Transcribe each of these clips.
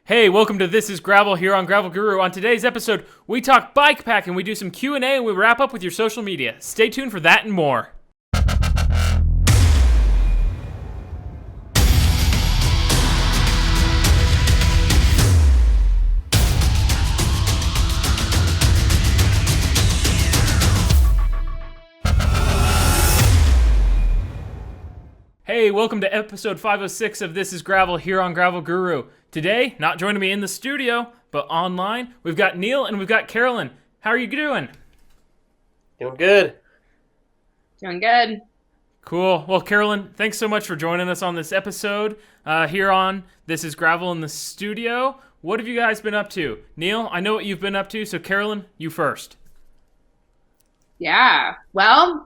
Hey, welcome to This is Gravel here on Gravel Guru. On today's episode, we talk bikepacking, we do some Q&A, and we wrap up with your social media. Stay tuned for that and more. Hey, welcome to episode 506 of This is Gravel here on Gravel Guru. Today, not joining me in the studio, but online, we've got Neil and we've got Carolyn. How are you doing? Doing good. Doing good. Cool. Well, Carolyn, thanks so much for joining us on this episode here on This is Gravel in the studio. What have you guys been up to? Neil, I know what you've been up to, so Carolyn, you first. Yeah. Well,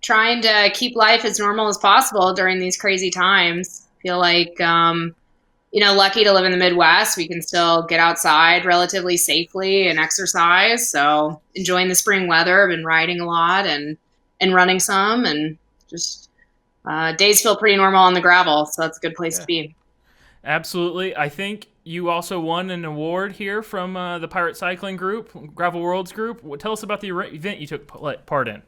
trying to keep life as normal as possible during these crazy times. Feel like, lucky to live in the Midwest. We can still get outside relatively safely and exercise. So enjoying the spring weather. I've been riding a lot and running some, and just days feel pretty normal on the gravel. So that's a good place to be. Absolutely. I think you also won an award here from the Pirate Cycling Group, Gravel Worlds Group. Tell us about the event you took part in.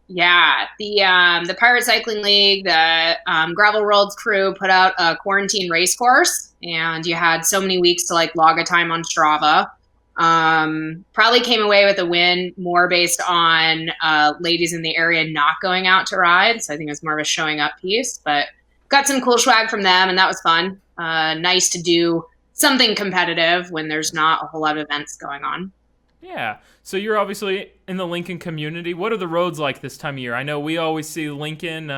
Yeah, the Pirate Cycling League, the Gravel Worlds crew put out a quarantine race course, and you had so many weeks to log a time on Strava. Probably came away with a win more based on ladies in the area not going out to ride. So I think it was more of a showing up piece, but got some cool swag from them, and that was fun. Nice to do something competitive when there's not a whole lot of events going on. Yeah. So you're obviously in the Lincoln community. What are the roads like this time of year? I know we always see Lincoln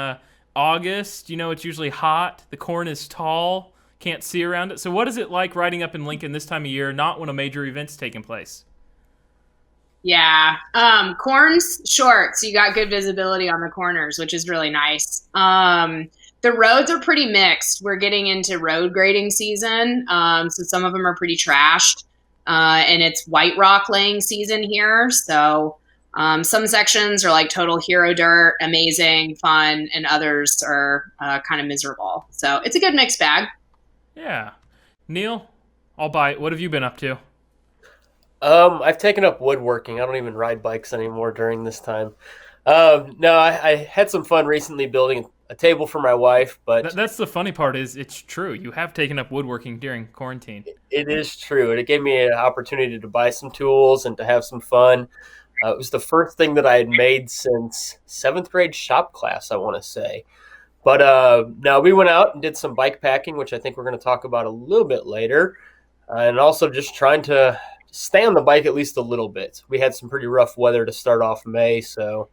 August. It's usually hot. The corn is tall. Can't see around it. So what is it like riding up in Lincoln this time of year, not when a major event's taking place? Yeah. Corn's short, so you got good visibility on the corners, which is really nice. The roads are pretty mixed. We're getting into road grading season, so some of them are pretty trashed. And it's white rock laying season here. So some sections are like total hero dirt, amazing, fun, and others are kind of miserable. So it's a good mixed bag. Yeah. Neil, I'll buy it. What have you been up to? I've taken up woodworking. I don't even ride bikes anymore during this time. No, I had some fun recently building a table for my wife, but that's the funny part is it's true. You have taken up woodworking during quarantine. It is true. And it gave me an opportunity to buy some tools and to have some fun. It was the first thing that I had made since 7th grade shop class, I want to say. But no, we went out and did some bike packing, which I think we're going to talk about a little bit later. And also just trying to stay on the bike at least a little bit. We had some pretty rough weather to start off May, so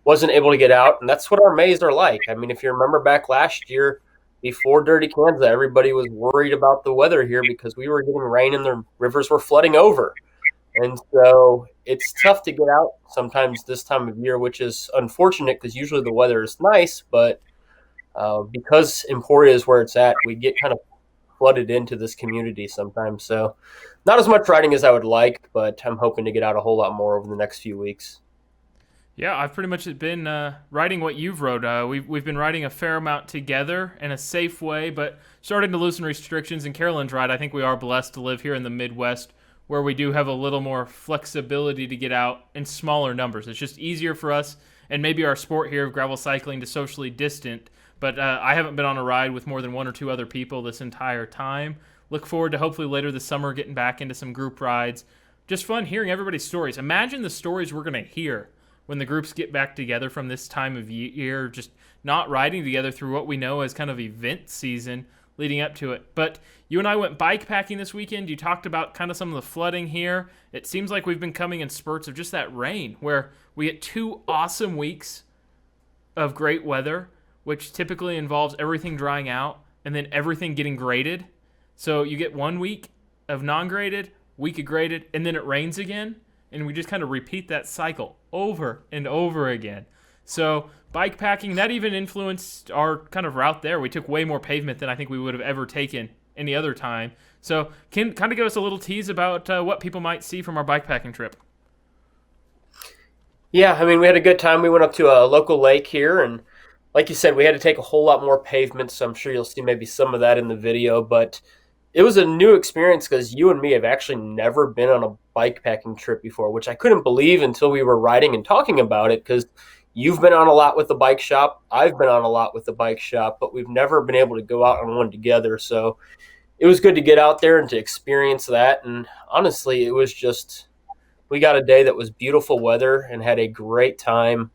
wasn't able to get out, and that's what our Mays are like. I mean, if you remember back last year, before Dirty Kansas, everybody was worried about the weather here because we were getting rain and the rivers were flooding over. And so it's tough to get out sometimes this time of year, which is unfortunate because usually the weather is nice, but because Emporia is where it's at, we get kind of flooded into this community sometimes. So not as much riding as I would like, but I'm hoping to get out a whole lot more over the next few weeks. Yeah, I've pretty much been riding what you've rode. We've been riding a fair amount together in a safe way, but starting to loosen restrictions. And Carolyn's right. I think we are blessed to live here in the Midwest, where we do have a little more flexibility to get out in smaller numbers. It's just easier for us and maybe our sport here of gravel cycling to socially distant. But I haven't been on a ride with more than one or two other people this entire time. Look forward to hopefully later this summer getting back into some group rides. Just fun hearing everybody's stories. Imagine the stories we're going to hear when the groups get back together from this time of year, just not riding together through what we know as kind of event season leading up to it. But you and I went bikepacking this weekend. You talked about kind of some of the flooding here. It seems like we've been coming in spurts of just that rain, where we get 2 awesome weeks of great weather, which typically involves everything drying out and then everything getting graded. So you get 1 week of non-graded, week of graded, and then it rains again. And we just kind of repeat that cycle over and over again. So bikepacking, that even influenced our kind of route there. We took way more pavement than I think we would have ever taken any other time. So can kind of give us a little tease about what people might see from our bikepacking trip. Yeah, I mean, we had a good time. We went up to a local lake here, and like you said, we had to take a whole lot more pavement, so I'm sure you'll see maybe some of that in the video. But it was a new experience because you and me have actually never been on a bike packing trip before, which I couldn't believe until we were riding and talking about it. Because you've been on a lot with the bike shop, I've been on a lot with the bike shop, but we've never been able to go out on one together. So it was good to get out there and to experience that. And honestly, it was just, we got a day that was beautiful weather and had a great time.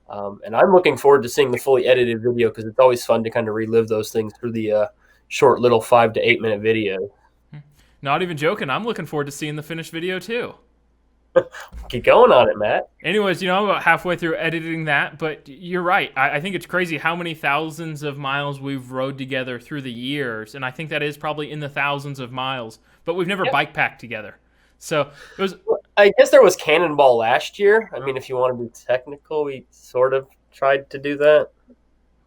And I'm looking forward to seeing the fully edited video because it's always fun to kind of relive those things through the short little 5 to 8 minute video. Not even joking. I'm looking forward to seeing the finished video too. Keep going on it, Matt. Anyways, I'm about halfway through editing that, but you're right. I think it's crazy how many thousands of miles we've rode together through the years, and I think that is probably in the thousands of miles, but we've never bike packed together. So it was. I guess there was Cannonball last year. I mean, if you want to be technical, we sort of tried to do that.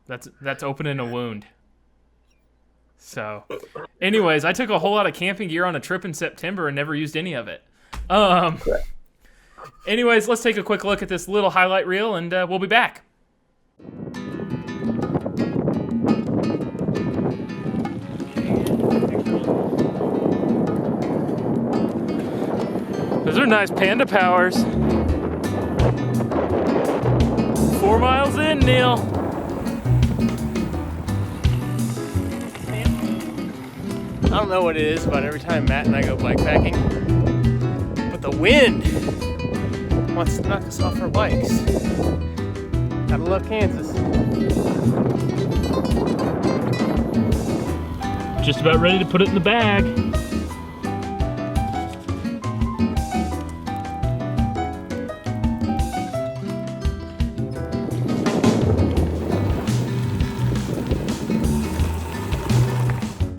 That's opening a wound. So, anyways, I took a whole lot of camping gear on a trip in September and never used any of it. Anyways, let's take a quick look at this little highlight reel, and we'll be back. Those are nice Panda Powers. 4 miles in, Neil. I don't know what it is about every time Matt and I go bikepacking, but the wind wants to knock us off our bikes. Gotta love Kansas. Just about ready to put it in the bag.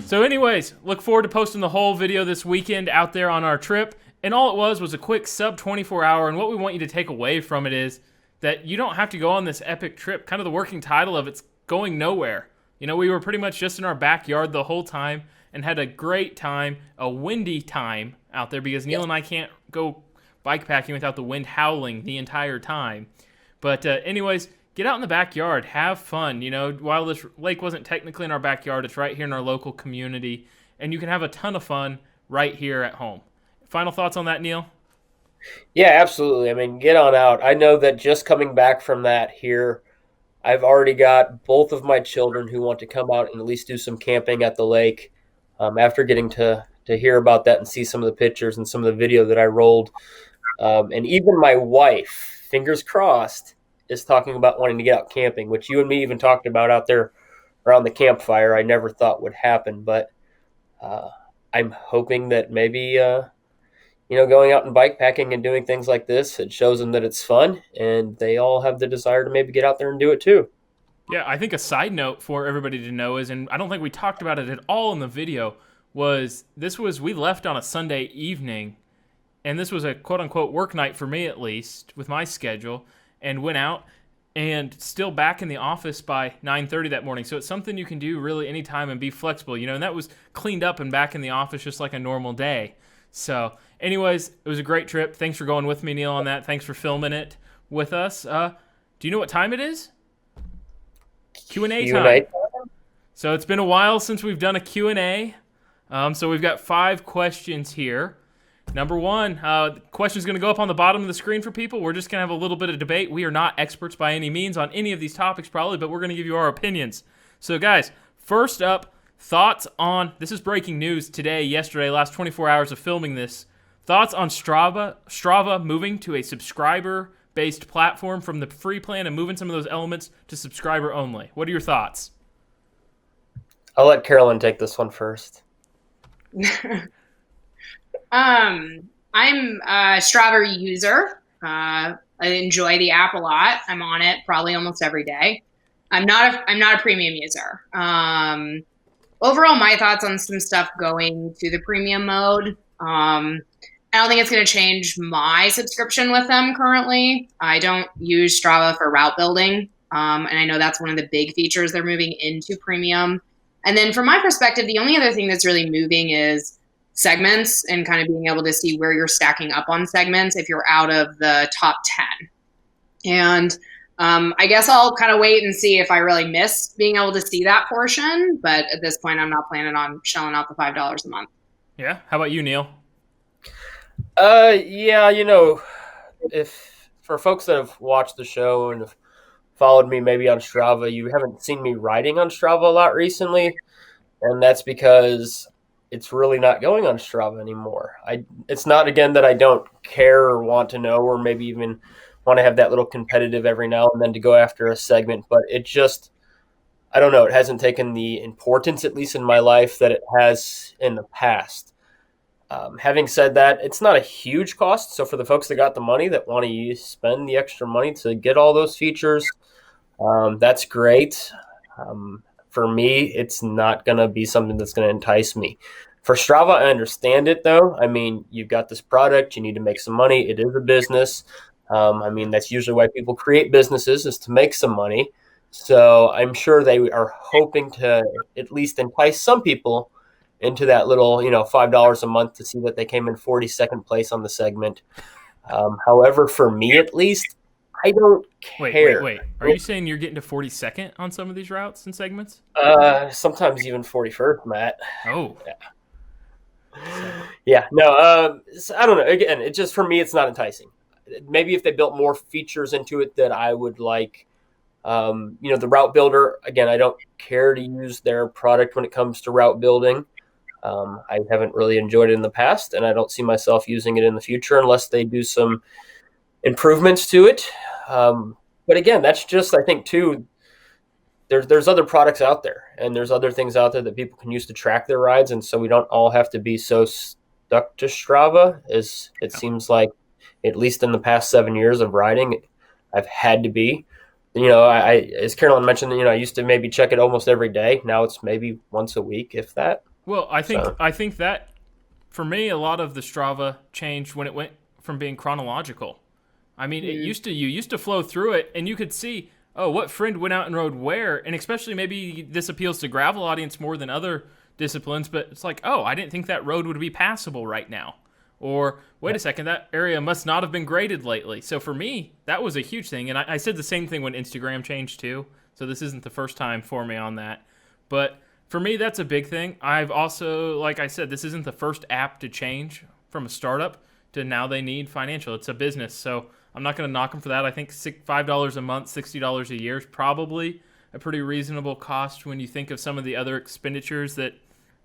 So anyways, look forward to posting the whole video this weekend out there on our trip. And all it was a quick sub 24 hour. And what we want you to take away from it is that you don't have to go on this epic trip. Kind of the working title of it's going nowhere. We were pretty much just in our backyard the whole time and had a great time, a windy time out there because Neil and I can't go bikepacking without the wind howling the entire time. But anyways, get out in the backyard, have fun. While this lake wasn't technically in our backyard, it's right here in our local community, and you can have a ton of fun right here at home. Final thoughts on that, Neil? Yeah, absolutely. I mean, get on out. I know that just coming back from that here, I've already got both of my children who want to come out and at least do some camping at the lake. After getting to hear about that and see some of the pictures and some of the video that I rolled. And even my wife, fingers crossed, is talking about wanting to get out camping, which you and me even talked about out there around the campfire. I never thought would happen, but I'm hoping that maybe going out and bikepacking and doing things like this, it shows them that it's fun, and they all have the desire to maybe get out there and do it too. Yeah, I think a side note for everybody to know is, and I don't think we talked about it at all in the video, we left on a Sunday evening, and this was a quote-unquote work night for me at least, with my schedule, and went out and still back in the office by 9:30 that morning. So it's something you can do really anytime and be flexible, and that was cleaned up and back in the office just like a normal day. So anyways, it was a great trip. Thanks for going with me, Neil, on that. Thanks for filming it with us. Do you know what time it is? Q&A time. So it's been a while since we've done a Q&A. So we've got 5 questions here. Number 1, the question is going to go up on the bottom of the screen for people. We're just going to have a little bit of debate. We are not experts by any means on any of these topics probably, but we're going to give you our opinions. So guys, first up, thoughts on, this is breaking news today, yesterday, last 24 hours of filming this. Thoughts on Strava moving to a subscriber-based platform from the free plan and moving some of those elements to subscriber only. What are your thoughts? I'll let Carolyn take this one first. I'm a Strava user. I enjoy the app a lot. I'm on it probably almost every day. I'm not a premium user. Overall, my thoughts on some stuff going to the premium mode. I don't think it's going to change my subscription with them currently. I don't use Strava for route building. And I know that's one of the big features they're moving into premium. And then from my perspective, the only other thing that's really moving is segments and kind of being able to see where you're stacking up on segments if you're out of the top 10. And I guess I'll kind of wait and see if I really miss being able to see that portion. But at this point, I'm not planning on shelling out the $5 a month. Yeah. How about you, Neil? Yeah, if for folks that have watched the show and have followed me maybe on Strava, you haven't seen me riding on Strava a lot recently, and that's because it's really not going on Strava anymore. It's not again that I don't care or want to know, or maybe even want to have that little competitive every now and then to go after a segment, but it just, I don't know, it hasn't taken the importance, at least in my life, that it has in the past. Having said that, it's not a huge cost. So for the folks that got the money that want to spend the extra money to get all those features, that's great. For me, it's not going to be something that's going to entice me. For Strava, I understand it though. I mean, you've got this product, you need to make some money. It is a business. I mean, that's usually why people create businesses, is to make some money. So I'm sure they are hoping to at least entice some people into that little, $5 a month to see that they came in 42nd place on the segment. However, for me at least, I don't care. Wait. Are you saying you're getting to 42nd on some of these routes and segments? Sometimes even 41st, Matt. Oh. Yeah. No, I don't know. Again, it just, for me, it's not enticing. Maybe if they built more features into it that I would like. The route builder, again, I don't care to use their product when it comes to route building. I haven't really enjoyed it in the past, and I don't see myself using it in the future unless they do some improvements to it. But again, that's just, I think, too, there's other products out there, and there's other things out there that people can use to track their rides, and so we don't all have to be so stuck to Strava, as it seems like, at least in the past 7 years of riding, I've had to be. I as Carolyn mentioned, I used to maybe check it almost every day. Now it's maybe once a week, if that. Well, I think that for me, a lot of the Strava changed when it went from being chronological. I mean, you used to flow through it, and you could see, oh, what friend went out and rode where, and especially maybe this appeals to gravel audience more than other disciplines. But it's like, oh, I didn't think that road would be passable right now. Or, wait a second, that area must not have been graded lately. So for me, that was a huge thing. And I said the same thing when Instagram changed too. So this isn't the first time for me on that. But for me, that's a big thing. I've also, like I said, this isn't the first app to change from a startup to now they need financial. It's a business. So I'm not going to knock them for that. I think $5 a month, $60 a year is probably a pretty reasonable cost when you think of some of the other expenditures that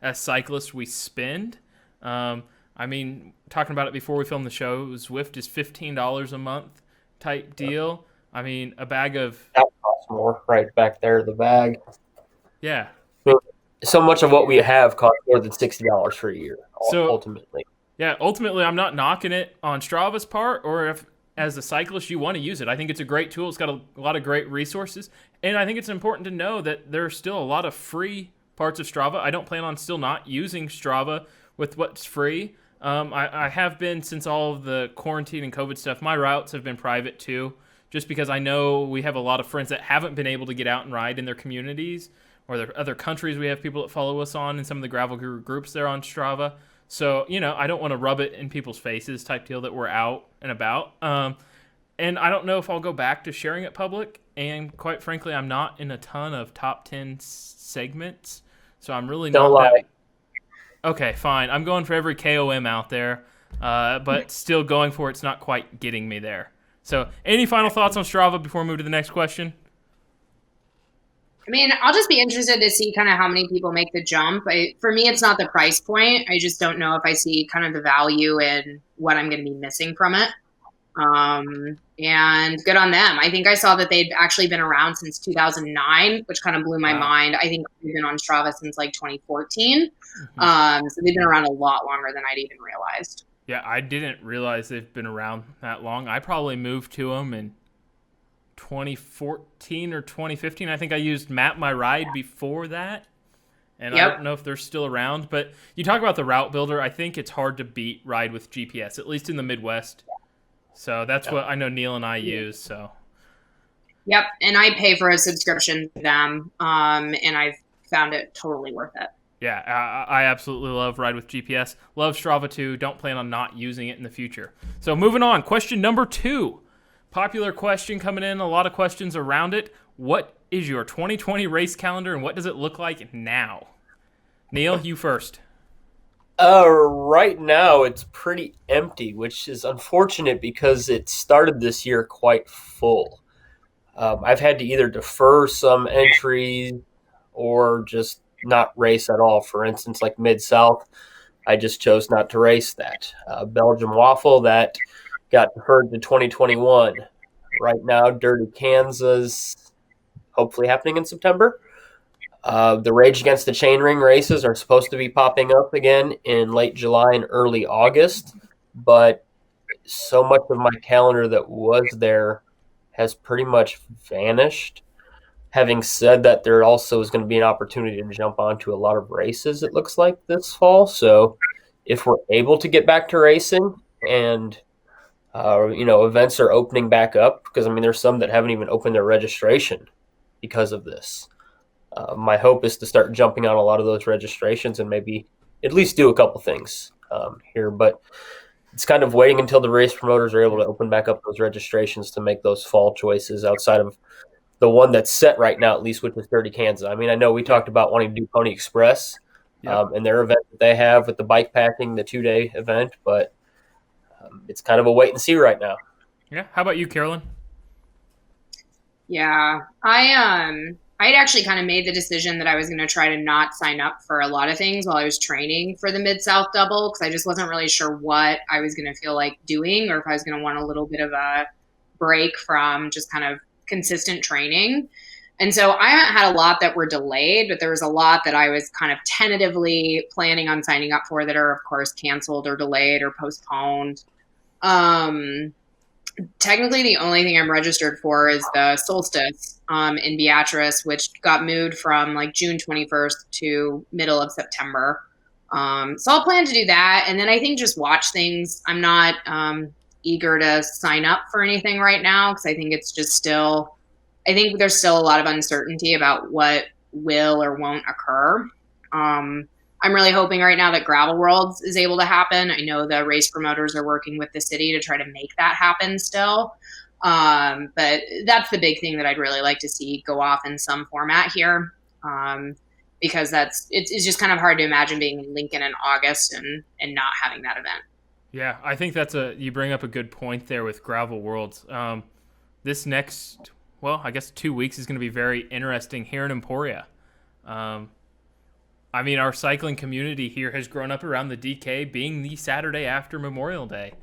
as cyclists we spend. I mean, talking about it before we filmed the show, Zwift is $15 a month type deal. I mean, a bag of... That costs more right back there, the bag. Yeah. So much of what we have costs more than $60 for a year, ultimately. Yeah, ultimately, I'm not knocking it on Strava's part, or if, as a cyclist, you want to use it. I think it's a great tool. It's got a lot of great resources. And I think it's important to know that there are still a lot of free parts of Strava. I don't plan on still not using Strava with what's free. I have been since all of the quarantine and COVID stuff. My routes have been private too, just because I know we have a lot of friends that haven't been able to get out and ride in their communities, or their other countries. We have people that follow us on in some of the gravel groups there on Strava. So, I don't want to rub it in people's faces type deal that we're out and about. And I don't know if I'll go back to sharing it public. And quite frankly, I'm not in a ton of top 10 segments. So I'm really not that... Okay, fine. I'm going for every KOM out there, but still going for it's not quite getting me there. So any final thoughts on Strava before we move to the next question? I mean, I'll just be interested to see kind of how many people make the jump. For me, it's not the price point. I just don't know if I see kind of the value in what I'm going to be missing from it. And good on them. I think I saw that they'd actually been around since 2009, which kind of blew my mind. I think they've been on Strava since like 2014. So they've been around a lot longer than I'd even realized. Yeah, I didn't realize they've been around that long. I probably moved to them in 2014 or 2015. I think I used Map My Ride before that. And I don't know if they're still around. But you talk about the route builder. I think it's hard to beat Ride with GPS, at least in the Midwest. So that's what I know Neil and I use. So. Yep, and I pay for a subscription to them, and I've found it totally worth it. Yeah, I absolutely love Ride with GPS. Love Strava too. Don't plan on not using it in the future. So moving on, question number 2. popular question coming in, a lot of questions around it. What is your 2020 race calendar, and what does it look like now? Neil, you first. Right now it's pretty empty, which is unfortunate because it started this year quite full. I've had to either defer some entries or just not race at all. For instance, like Mid South, I just chose not to race that. Belgium Waffle, that got deferred to 2021. Right now, Dirty Kansas, hopefully happening in September. The Rage Against the Chainring races are supposed to be popping up again in late July and early August, but so much of my calendar that was there has pretty much vanished. Having said that, there also is going to be an opportunity to jump onto a lot of races, it looks like, this fall. So if we're able to get back to racing and events are opening back up, because I mean, there's some that haven't even opened their registration because of this. My hope is to start jumping on a lot of those registrations and maybe at least do a couple things here. But it's kind of waiting until the race promoters are able to open back up those registrations to make those fall choices outside of the one that's set right now, at least, which is Dirty Kansas. I mean, I know we talked about wanting to do Pony Express and their event that they have with the Bikepacking, the 2-day event, but it's kind of a wait and see right now. Yeah. How about you, Carolyn? Yeah, I'd actually kind of made the decision that I was going to try to not sign up for a lot of things while I was training for the Mid-South Double, because I just wasn't really sure what I was going to feel like doing, or if I was going to want a little bit of a break from just kind of consistent training. And so I haven't had a lot that were delayed, but there was a lot that I was kind of tentatively planning on signing up for that are, of course, canceled or delayed or postponed. Technically, the only thing I'm registered for is the Solstice in Beatrice, which got moved from like June 21st to middle of September. So I'll plan to do that. And then I think just watch things. I'm not eager to sign up for anything right now because I think it's just still, I think there's still a lot of uncertainty about what will or won't occur. I'm really hoping right now that Gravel Worlds is able to happen. I know the race promoters are working with the city to try to make that happen still. But that's the big thing that I'd really like to see go off in some format here. Because it's just kind of hard to imagine being in Lincoln in August and not having that event. Yeah, I think you bring up a good point there with Gravel Worlds. This next, I guess 2 weeks is going to be very interesting here in Emporia. I mean, our cycling community here has grown up around the DK being the Saturday after Memorial Day.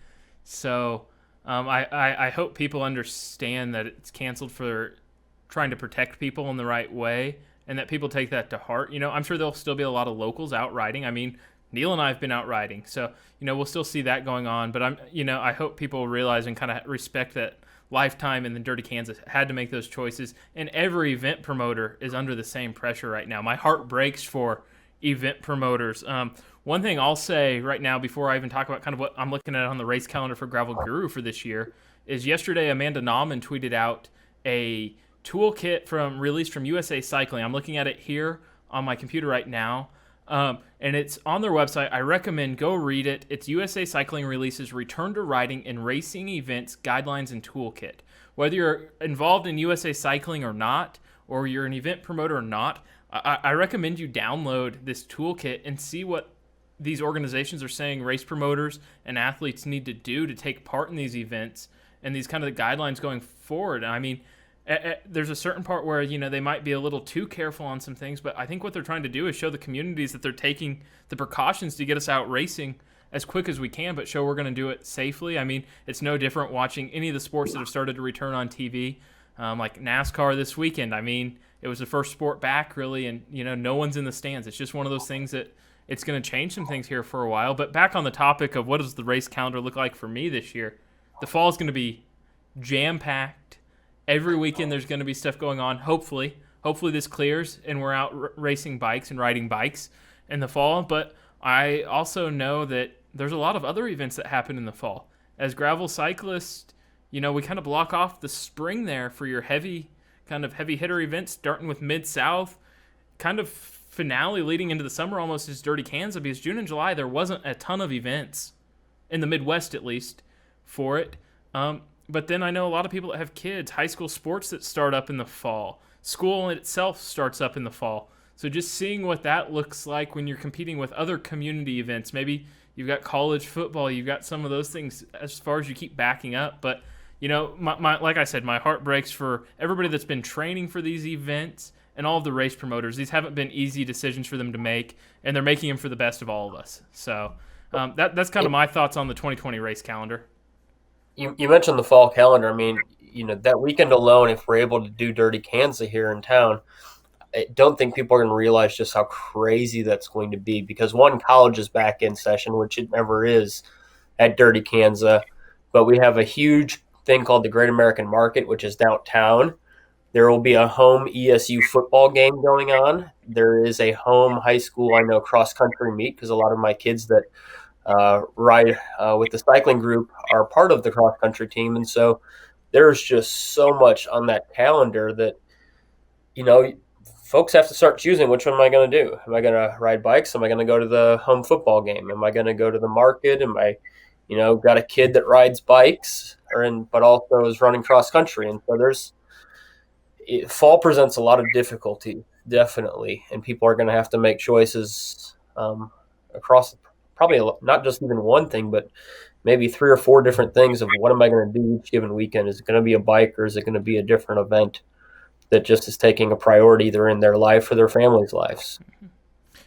So I hope people understand that it's canceled for trying to protect people in the right way and that people take that to heart. I'm sure there'll still be a lot of locals out riding. I mean, Neil and I have been out riding. So, we'll still see that going on. But I hope people realize and kind of respect that Lifetime and the Dirty Kansas had to make those choices. And every event promoter is under the same pressure right now. My heart breaks for event promoters. One thing I'll say right now before I even talk about kind of what I'm looking at on the race calendar for Gravel Guru for this year is yesterday Amanda Nauman tweeted out a toolkit released from USA Cycling. I'm looking at it here on my computer right now. And it's on their website. I recommend go read it. It's USA Cycling releases Return to Riding and Racing Events Guidelines and Toolkit. Whether you're involved in USA Cycling or not, or you're an event promoter or not, I recommend you download this toolkit and see what these organizations are saying race promoters and athletes need to do to take part in these events and these kind of the guidelines going forward. I mean, there's a certain part where, they might be a little too careful on some things, but I think what they're trying to do is show the communities that they're taking the precautions to get us out racing as quick as we can, but show we're going to do it safely. I mean, it's no different watching any of the sports that have started to return on TV, like NASCAR this weekend. I mean, it was the first sport back, really, and, no one's in the stands. It's just one of those things that it's going to change some things here for a while. But back on the topic of what does the race calendar look like for me this year, the fall is going to be jam-packed. Every weekend there's going to be stuff going on, hopefully. Hopefully this clears and we're out racing bikes and riding bikes in the fall. But I also know that there's a lot of other events that happen in the fall. As gravel cyclists, we kind of block off the spring there for your heavy hitter events, starting with Mid-South, kind of finale leading into the summer almost is Dirty Kansas, because June and July there wasn't a ton of events, in the Midwest at least, for it. But then I know a lot of people that have kids, high school sports that start up in the fall. School in itself starts up in the fall. So just seeing what that looks like when you're competing with other community events. Maybe you've got college football, you've got some of those things as far as you keep backing up. But, like I said, my heart breaks for everybody that's been training for these events and all of the race promoters. These haven't been easy decisions for them to make, and they're making them for the best of all of us. So that's kind of my thoughts on the 2020 race calendar. You mentioned the fall calendar. I mean, that weekend alone, if we're able to do Dirty Kansas here in town, I don't think people are going to realize just how crazy that's going to be because one, college is back in session, which it never is at Dirty Kansas, but we have a huge thing called the Great American Market, which is downtown. There will be a home ESU football game going on. There is a home high school, I know, cross-country meet because a lot of my kids that ride with the cycling group are part of the cross-country team. And so there's just so much on that calendar that, folks have to start choosing which one am I going to do? Am I going to ride bikes? Am I going to go to the home football game? Am I going to go to the market? Am I, got a kid that rides bikes but also is running cross country? And so fall presents a lot of difficulty, definitely. And people are going to have to make choices across probably not just even one thing, but maybe 3 or 4 different things of what am I going to do each given weekend? Is it going to be a bike or is it going to be a different event that just is taking a priority either in their life or their family's lives?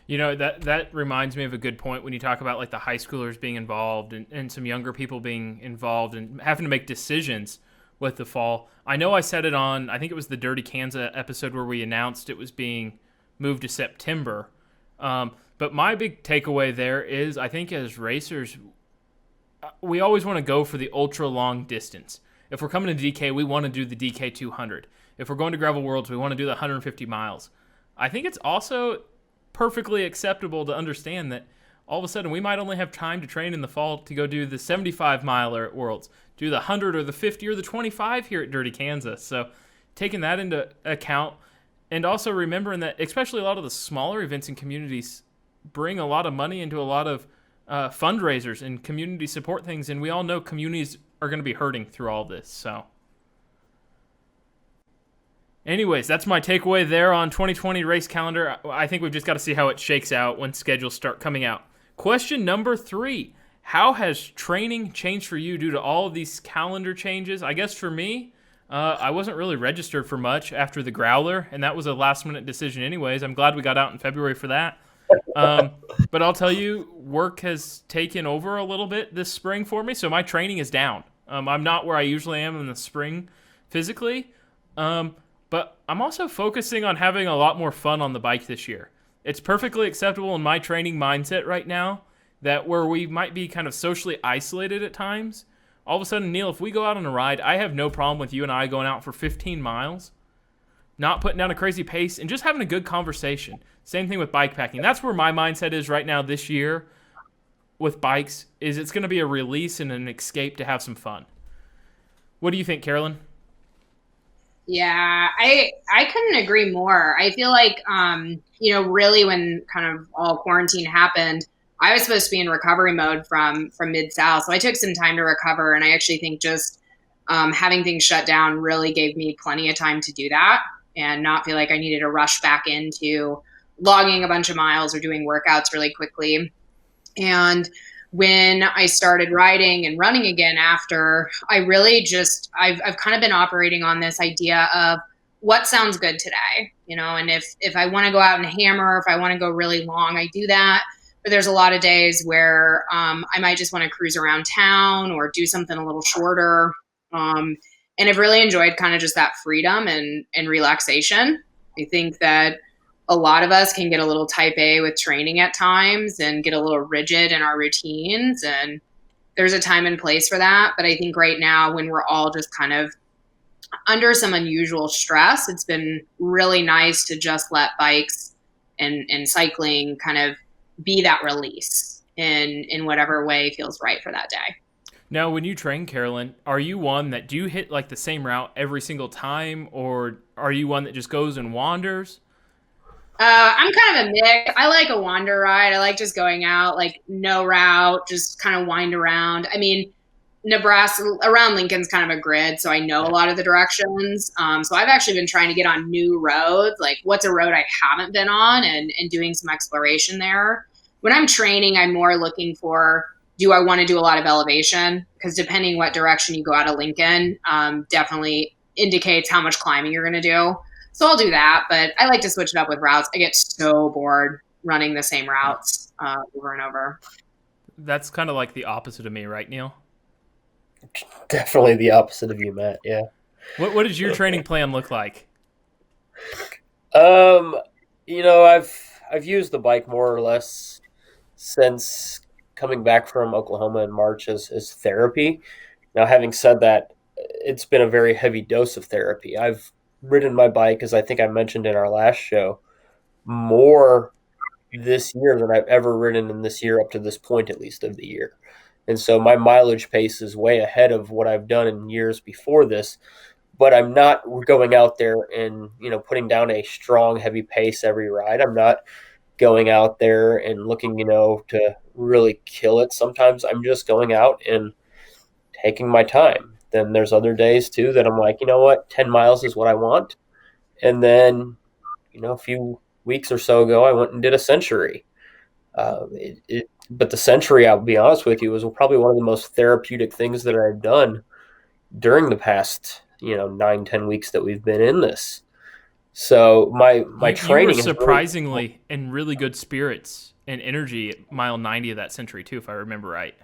That reminds me of a good point when you talk about like the high schoolers being involved and some younger people being involved and having to make decisions with the fall. I know I said it on, I think it was the Dirty Kansas episode where we announced it was being moved to September. But my big takeaway there is I think as racers, we always want to go for the ultra long distance. If we're coming to DK, we want to do the DK 200. If we're going to Gravel Worlds, we want to do the 150 miles. I think it's also perfectly acceptable to understand that all of a sudden we might only have time to train in the fall to go do the 75-miler at Worlds, do the 100 or the 50 or the 25 here at Dirty Kansas. So taking that into account and also remembering that especially a lot of the smaller events and communities bring a lot of money into a lot of fundraisers and community support things, and we all know communities are going to be hurting through all this. So anyways, that's my takeaway there on 2020 race calendar. I think we've just got to see how it shakes out when schedules start coming out. Question number 3, how has training changed for you due to all of these calendar changes? I guess for me, I wasn't really registered for much after the Growler, and that was a last-minute decision anyways. I'm glad we got out in February for that. But I'll tell you, work has taken over a little bit this spring for me, so my training is down. I'm not where I usually am in the spring physically, but I'm also focusing on having a lot more fun on the bike this year. It's perfectly acceptable in my training mindset right now that where we might be kind of socially isolated at times, all of a sudden, Neil, if we go out on a ride, I have no problem with you and I going out for 15 miles, not putting down a crazy pace, and just having a good conversation. Same thing with bikepacking. That's where my mindset is right now this year with bikes, is it's going to be a release and an escape to have some fun. What do you think, Carolyn? Yeah, I couldn't agree more. I feel like, really when kind of all quarantine happened, I was supposed to be in recovery mode from Mid-South. So I took some time to recover. And I actually think just having things shut down really gave me plenty of time to do that and not feel like I needed to rush back into logging a bunch of miles or doing workouts really quickly. And when I started riding and running again after, I really I've kind of been operating on this idea of what sounds good today, and if I want to go out and hammer, if I want to go really long, I do that. But there's a lot of days where I might just want to cruise around town or do something a little shorter. And I've really enjoyed kind of just that freedom and relaxation. I think that a lot of us can get a little type A with training at times and get a little rigid in our routines. And there's a time and place for that. But I think right now when we're all just kind of under some unusual stress, it's been really nice to just let bikes and cycling kind of be that release in whatever way feels right for that day. Now, when you train, Carolyn, are you one that do you hit like the same route every single time, or are you one that just goes and wanders? I'm kind of a mix. I like a wander ride. I like just going out, like no route, just kind of wind around. I mean, Nebraska, around Lincoln's kind of a grid, so I know a lot of the directions. So I've actually been trying to get on new roads, like what's a road I haven't been on, and doing some exploration there. When I'm training, I'm more looking for, do I want to do a lot of elevation? Because depending what direction you go out of Lincoln, definitely indicates how much climbing you're going to do. So I'll do that, but I like to switch it up with routes. I get so bored running the same routes over and over. That's kind of like the opposite of me, right, Neil? Definitely the opposite of you, Matt. Yeah. What does your training plan look like? Um, I've used the bike more or less since coming back from Oklahoma in March as therapy. Now, having said that, it's been a very heavy dose of therapy. I've ridden my bike, as I think I mentioned in our last show, more this year than I've ever ridden in this year up to this point, at least of the year. And so my mileage pace is way ahead of what I've done in years before this, but I'm not going out there and, putting down a strong, heavy pace every ride. I'm not going out there and looking, to really kill it. Sometimes I'm just going out and taking my time. Then there's other days too that I'm like, you know what, 10 miles is what I want. And then, a few weeks or so ago, I went and did a century. But the century, I'll be honest with you, was probably one of the most therapeutic things that I've done during the past, 9-10 weeks that we've been in this. So my You were training is surprisingly in really good spirits and energy at mile 90 of that century too, if I remember right.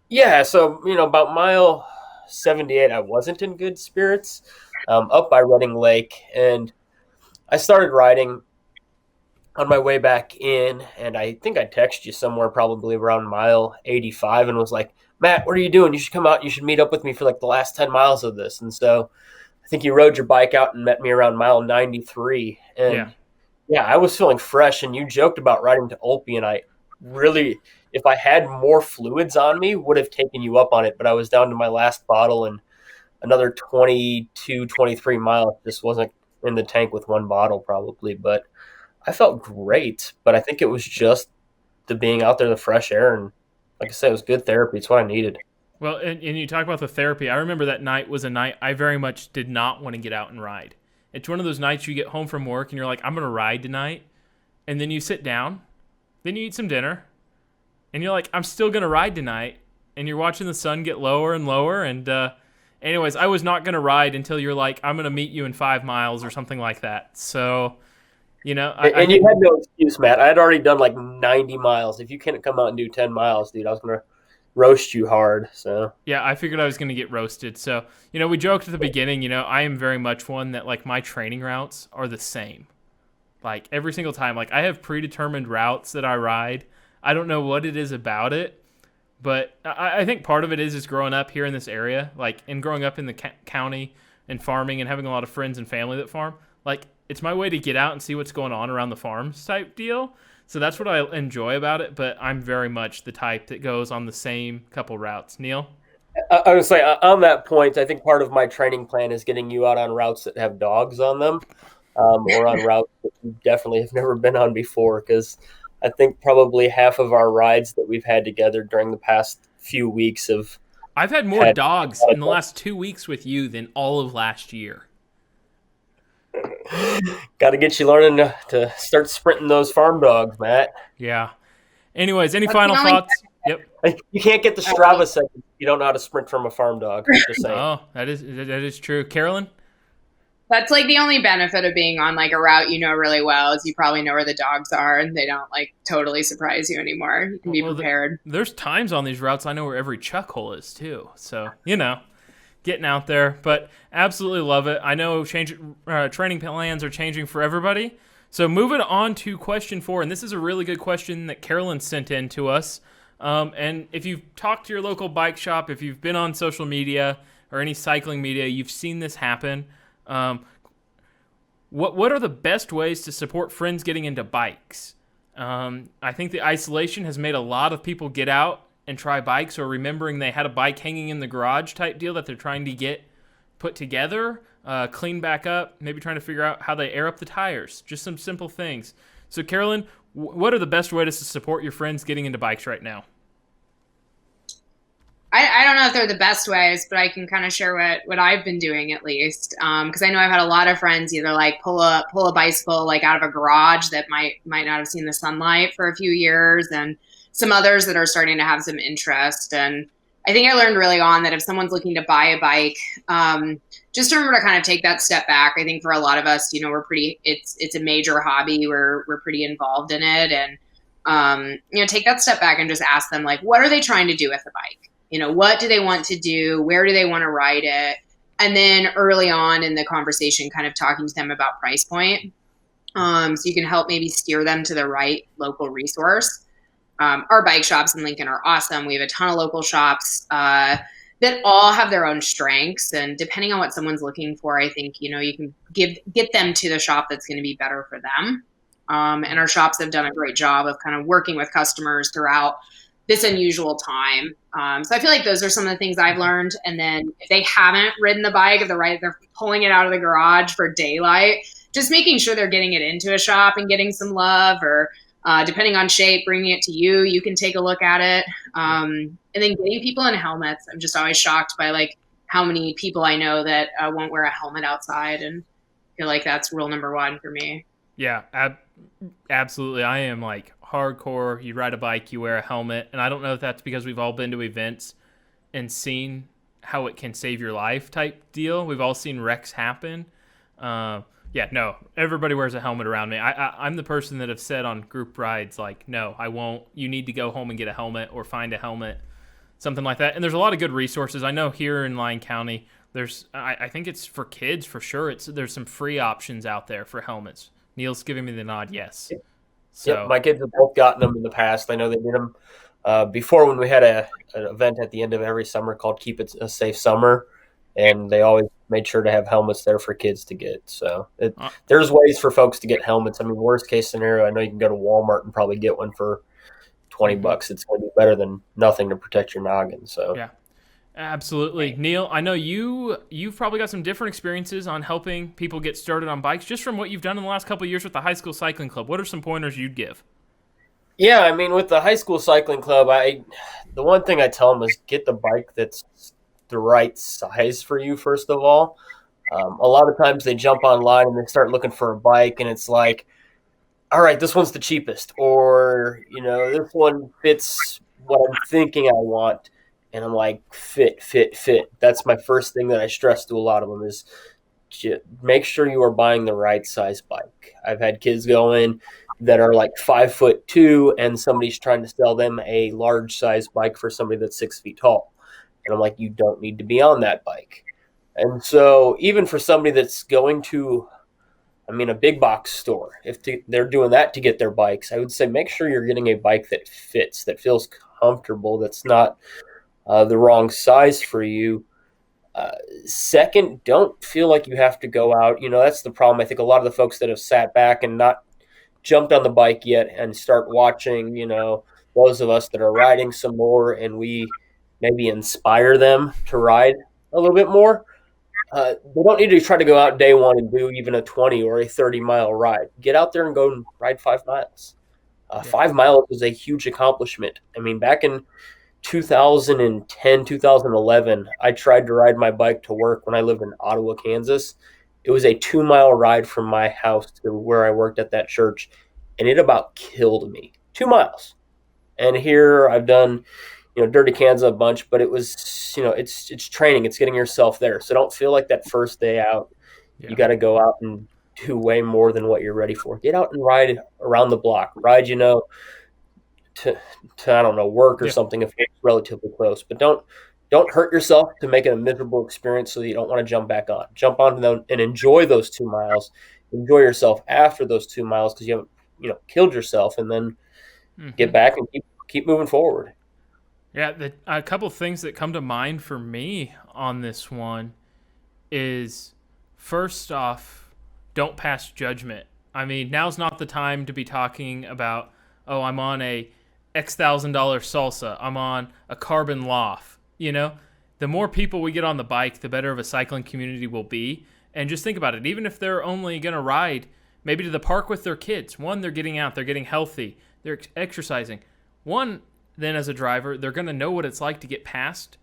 yeah. So about mile 78, I wasn't in good spirits. Up by Reading Lake, and I started riding on my way back in, and I think I texted you somewhere probably around mile 85 and was like, Matt, what are you doing? You should come out. You should meet up with me for like the last 10 miles of this. And so I think you rode your bike out and met me around mile 93. And yeah, I was feeling fresh, and you joked about riding to Olpe, and I really, if I had more fluids on me, would have taken you up on it. But I was down to my last bottle, and another 22, 23 miles just wasn't in the tank with one bottle probably. But I felt great, but I think it was just the being out there, the fresh air, and like I said, it was good therapy. It's what I needed. Well, and you talk about the therapy. I remember that night was a night I very much did not want to get out and ride. It's one of those nights you get home from work and you're like, I'm going to ride tonight. And then you sit down, then you eat some dinner, and you're like, I'm still going to ride tonight. And you're watching the sun get lower and lower. And anyways, I was not going to ride until you're like, I'm going to meet you in 5 miles or something like that. So, You had no excuse, Matt. I had already done like 90 miles. If you can't come out and do 10 miles, dude, I was going to roast you hard. So yeah, I figured I was going to get roasted. So, we joked at the beginning, I am very much one that like my training routes are the same. Like every single time, like I have predetermined routes that I ride. I don't know what it is about it, but I think part of it is growing up here in this area, like, and growing up in the county and farming and having a lot of friends and family that farm. Like, it's my way to get out and see what's going on around the farms type deal. So that's what I enjoy about it, but I'm very much the type that goes on the same couple routes. Neil? I would say on that point, I think part of my training plan is getting you out on routes that have dogs on them, or on routes that you definitely have never been on before, because I think probably half of our rides that we've had together during the past few weeks I've had more dogs in the last 2 weeks with you than all of last year. Got to get you learning to start sprinting those farm dogs, Matt. Yeah. Anyways, any final thoughts? Yep. You can't get the Strava seconds if you don't know how to sprint from a farm dog. Just saying. Oh, that is true. Carolyn? That's like the only benefit of being on like a route you know really well is you probably know where the dogs are and they don't like totally surprise you anymore. You can be prepared. There's times on these routes I know where every chuck hole is too. So, getting out there, but absolutely love it. I know training plans are changing for everybody. So moving on to question 4, and this is a really good question that Carolyn sent in to us. And if you've talked to your local bike shop, if you've been on social media or any cycling media, you've seen this happen. What are the best ways to support friends getting into bikes? I think the isolation has made a lot of people get out and try bikes, or remembering they had a bike hanging in the garage type deal that they're trying to get put together, clean back up, maybe trying to figure out how they air up the tires, just some simple things. So Carolyn, what are the best ways to support your friends getting into bikes right now? I don't know if they're the best ways, but I can kind of share what I've been doing at least. Because I know I've had a lot of friends either like pull a bicycle like out of a garage that might not have seen the sunlight for a few years, and some others that are starting to have some interest. And I think I learned really on that if someone's looking to buy a bike, just remember to kind of take that step back. I think for a lot of us, we're pretty. It's a major hobby. We're pretty involved in it, and take that step back and just ask them like, what are they trying to do with the bike? What do they want to do? Where do they want to ride it? And then early on in the conversation, kind of talking to them about price point. So you can help maybe steer them to the right local resource. Our bike shops in Lincoln are awesome. We have a ton of local shops that all have their own strengths. And depending on what someone's looking for, I think, you can get them to the shop that's going to be better for them. And our shops have done a great job of kind of working with customers throughout this unusual time. So I feel like those are some of the things I've learned. And then if they haven't ridden the bike, they're pulling it out of the garage for daylight, just making sure they're getting it into a shop and getting some love, or depending on shape, bringing it to you, you can take a look at it. And then getting people in helmets. I'm just always shocked by like how many people I know that won't wear a helmet outside, and feel like that's rule number one for me. Yeah, absolutely. I am like hardcore. You ride a bike, you wear a helmet. And I don't know if that's because we've all been to events and seen how it can save your life type deal. We've all seen wrecks happen. No, everybody wears a helmet around me. I'm the person that have said on group rides, like, no, I won't. You need to go home and get a helmet or find a helmet, something like that. And there's a lot of good resources. I know here in Lyon County, I think it's for kids for sure. There's some free options out there for helmets. Neil's giving me the nod, yes. So Yep, my kids have both gotten them in the past. I know they did them before when we had an event at the end of every summer called Keep It a Safe Summer, and they always made sure to have helmets there for kids to get. So there's ways for folks to get helmets. I mean, worst case scenario, I know you can go to Walmart and probably get one for $20. It's going to be better than nothing to protect your noggin. So yeah. Absolutely. Neil, I know you've probably got some different experiences on helping people get started on bikes just from what you've done in the last couple of years with the high school cycling club. What are some pointers you'd give? Yeah, I mean, with the high school cycling club, the one thing I tell them is get the bike that's the right size for you, first of all. A lot of times they jump online and they start looking for a bike, and it's like, all right, this one's the cheapest, or, this one fits what I'm thinking I want. And I'm like, fit. That's my first thing that I stress to a lot of them is make sure you are buying the right size bike. I've had kids go in that are like 5'2", and somebody's trying to sell them a large size bike for somebody that's 6 feet tall. And I'm like, you don't need to be on that bike. And so even for somebody that's going to, a big box store, if they're doing that to get their bikes, I would say make sure you're getting a bike that fits, that feels comfortable, that's not the wrong size for you. Second, don't feel like you have to go out. That's the problem. I think a lot of the folks that have sat back and not jumped on the bike yet and start watching, those of us that are riding some more, and we maybe inspire them to ride a little bit more. They don't need to try to go out day one and do even a 20 or a 30-mile ride. Get out there and go and ride 5 miles. 5 miles is a huge accomplishment. Back in 2010, 2011, I tried to ride my bike to work when I lived in Ottawa, Kansas. It was a 2-mile ride from my house to where I worked at that church, and it about killed me. 2 miles. And here I've done, Dirty Kansas a bunch, but it was, it's training. It's getting yourself there. So don't feel like that first day out, you got to go out and do way more than what you're ready for. Get out and ride around the block. Ride, to I don't know, work or something if it's relatively close. But don't hurt yourself to make it a miserable experience so that you don't want to jump back on. Jump on them and enjoy those 2 miles. Enjoy yourself after those 2 miles because you haven't killed yourself, and then get back and keep moving forward. Yeah, a couple things that come to mind for me on this one is, first off, don't pass judgment. Now's not the time to be talking about, oh, I'm on a X $1,000 Salsa. I'm on a Carbon Loft. The more people we get on the bike, the better of a cycling community will be. And just think about it. Even if they're only going to ride maybe to the park with their kids, one, they're getting out, they're getting healthy, they're exercising. One, then as a driver, they're going to know what it's like to get passed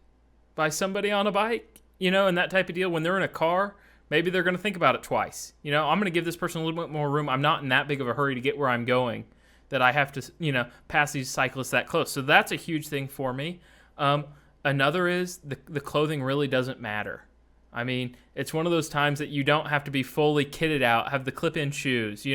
by somebody on a bike, and that type of deal. When they're in a car, maybe they're going to think about it twice. I'm going to give this person a little bit more room. I'm not in that big of a hurry to get where I'm going that I have to, pass these cyclists that close. So that's a huge thing for me. Another is the clothing really doesn't matter. I mean, it's one of those times that you don't have to be fully kitted out, have the clip-in shoes,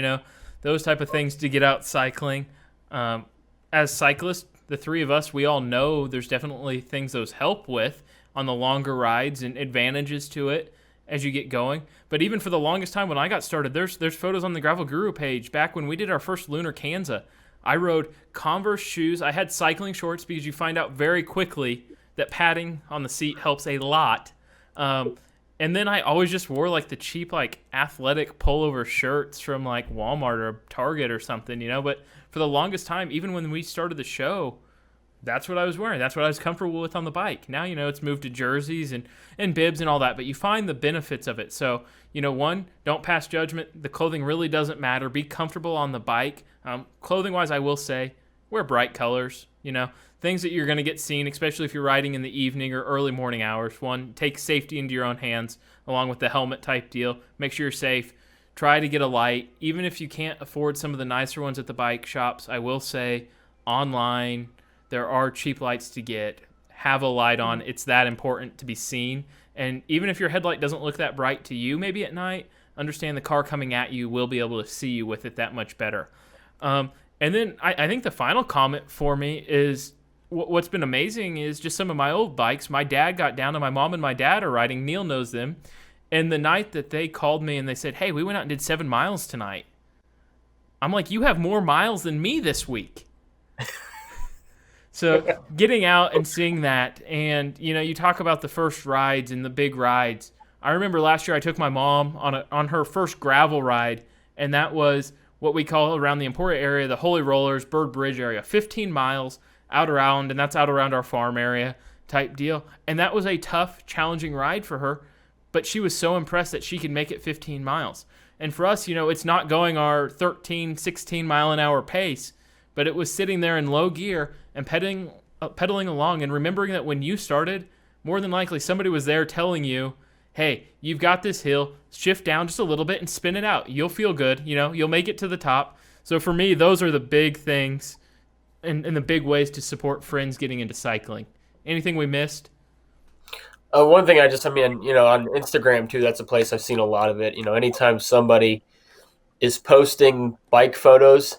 those type of things to get out cycling. As cyclists, the three of us, we all know there's definitely things those help with on the longer rides and advantages to it as you get going. But even for the longest time when I got started, there's photos on the Gravel Guru page back when we did our first Lunar Kanza. I rode Converse shoes. I had cycling shorts because you find out very quickly that padding on the seat helps a lot. And then I always just wore like the cheap like athletic pullover shirts from like Walmart or Target or something, But for the longest time, even when we started the show, that's what I was wearing. That's what I was comfortable with on the bike. Now, it's moved to jerseys and bibs and all that, but you find the benefits of it. So, one, don't pass judgment. The clothing really doesn't matter. Be comfortable on the bike. Clothing-wise, I will say, wear bright colors, things that you're going to get seen, especially if you're riding in the evening or early morning hours. One, take safety into your own hands, along with the helmet type deal. Make sure you're safe. Try to get a light. Even if you can't afford some of the nicer ones at the bike shops, I will say online there are cheap lights to get. Have a light on. It's that important to be seen. And even if your headlight doesn't look that bright to you maybe at night, understand the car coming at you will be able to see you with it that much better. And then I think the final comment for me is what's been amazing is just some of my old bikes. My dad got down and my mom and my dad are riding. Neil knows them. And the night that they called me and they said, hey, we went out and did 7 miles tonight. I'm like, you have more miles than me this week. So getting out and seeing that, and, you talk about the first rides and the big rides. I remember last year I took my mom on her first gravel ride, and that was what we call around the Emporia area, the Holy Rollers, Bird Bridge area, 15 miles out around, and that's out around our farm area type deal. And that was a tough, challenging ride for her, but she was so impressed that she could make it 15 miles. And for us, it's not going our 13, 16 mile an hour pace, but it was sitting there in low gear and pedaling along and remembering that when you started, more than likely somebody was there telling you, hey, you've got this hill, shift down just a little bit and spin it out. You'll feel good, you'll make it to the top. So for me, those are the big things and the big ways to support friends getting into cycling. Anything we missed? One thing on Instagram too, that's a place I've seen a lot of it. Anytime somebody is posting bike photos,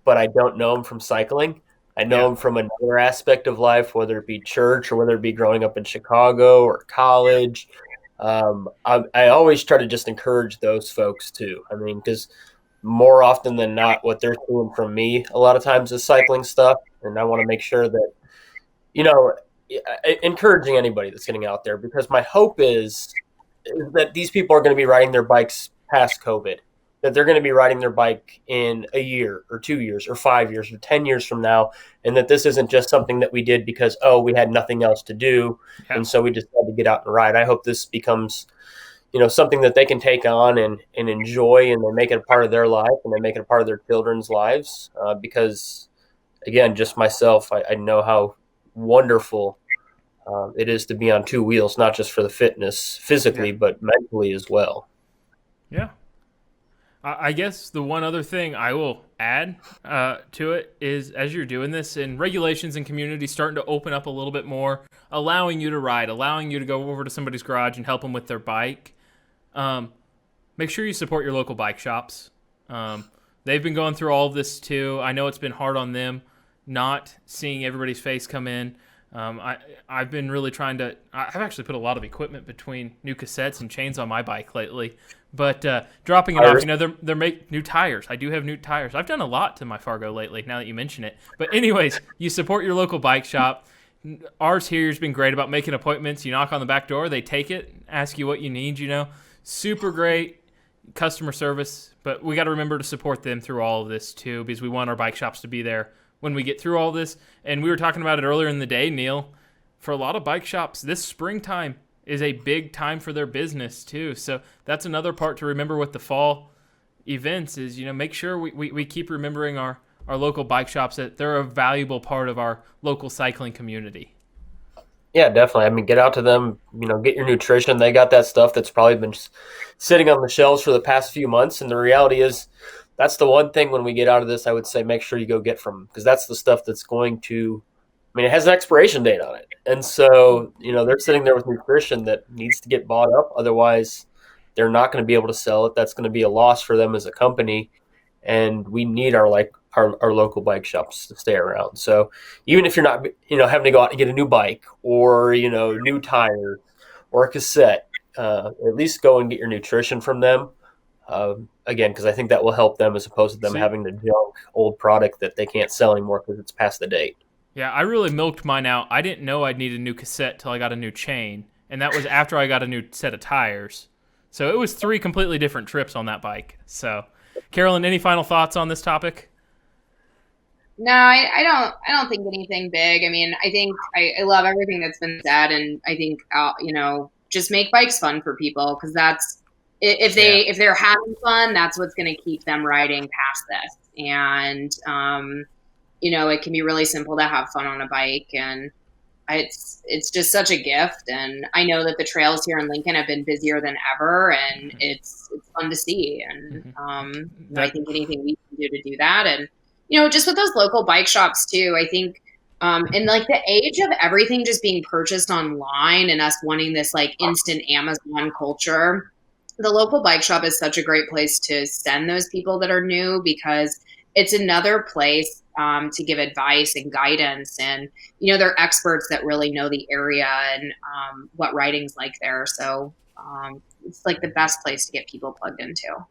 but I don't know them from cycling, I know them from another aspect of life, whether it be church or whether it be growing up in Chicago or college. I always try to just encourage those folks too. I mean, because more often than not, what they're seeing from me a lot of times is cycling stuff. And I want to make sure that, encouraging anybody that's getting out there, because my hope is that these people are going to be riding their bikes past COVID, that they're going to be riding their bike in a year or 2 years or 5 years or 10 years from now. And that this isn't just something that we did because, we had nothing else to do. Yeah. And so we just had to get out and ride. I hope this becomes, something that they can take on and enjoy, and they make it a part of their life and they make it a part of their children's lives. Because again, just myself, I know how wonderful it is to be on two wheels, not just for the fitness physically, but mentally as well. Yeah. I guess the one other thing I will add to it is, as you're doing this, and regulations and communities starting to open up a little bit more, allowing you to ride, allowing you to go over to somebody's garage and help them with their bike, make sure you support your local bike shops. They've been going through all of this too. I know it's been hard on them not seeing everybody's face come in. I've been really trying to – I've actually put a lot of equipment between new cassettes and chains on my bike lately. But dropping it off, they're make new tires. I do have new tires. I've done a lot to my Fargo lately, now that you mention it. But anyways, you support your local bike shop. Ours here has been great about making appointments. You knock on the back door, they take it, ask you what you need, Super great customer service. But we got to remember to support them through all of this too, because we want our bike shops to be there when we get through all this. And we were talking about it earlier in the day, Neil. For a lot of bike shops, this springtime is a big time for their business too. So that's another part to remember with the fall events is, make sure we keep remembering our our local bike shops, that they're a valuable part of our local cycling community. Yeah, definitely. I mean, get out to them, get your nutrition. They got that stuff that's probably been sitting on the shelves for the past few months. And the reality is, that's the one thing when we get out of this, I would say make sure you go get from them, because that's the stuff that's going to, I mean, it has an expiration date on it. And so, they're sitting there with nutrition that needs to get bought up. Otherwise, they're not going to be able to sell it. That's going to be a loss for them as a company. And we need our local bike shops to stay around. So even if you're not, having to go out and get a new bike or, new tires or a cassette, at least go and get your nutrition from them. Again, because I think that will help them as opposed to them having the junk old product that they can't sell anymore because it's past the date. Yeah, I really milked mine out. I didn't know I'd need a new cassette till I got a new chain, and that was after I got a new set of tires. So it was 3 completely different trips on that bike. So, Carolyn, any final thoughts on this topic? No, I don't think anything big. I mean, I think I love everything that's been said, and I think just make bikes fun for people, because that's if they're having fun, that's what's going to keep them riding past this. And it can be really simple to have fun on a bike, and it's just such a gift. And I know that the trails here in Lincoln have been busier than ever, and it's fun to see. And I think anything we can do to do that, and just with those local bike shops too, I think in like the age of everything just being purchased online and us wanting this like instant Amazon culture, the local bike shop is such a great place to send those people that are new, because it's another place to give advice and guidance. And, they're experts that really know the area and what riding's like there. So it's like the best place to get people plugged into.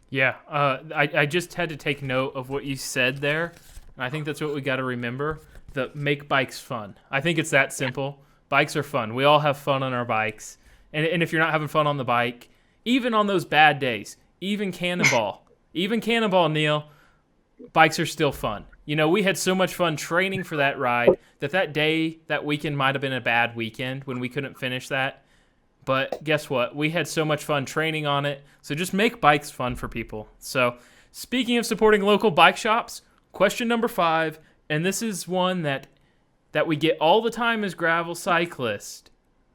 Yeah, I just had to take note of what you said there. And I think that's what we got to remember, that make bikes fun. I think it's that simple. Bikes are fun. We all have fun on our bikes. And if you're not having fun on the bike, even on those bad days, even Cannonball, Neil, bikes are still fun. We had so much fun training for that ride that day, that weekend might have been a bad weekend when we couldn't finish that. But guess what? We had so much fun training on it. So just make bikes fun for people. So speaking of supporting local bike shops, question number 5, and this is one that we get all the time as gravel cyclists.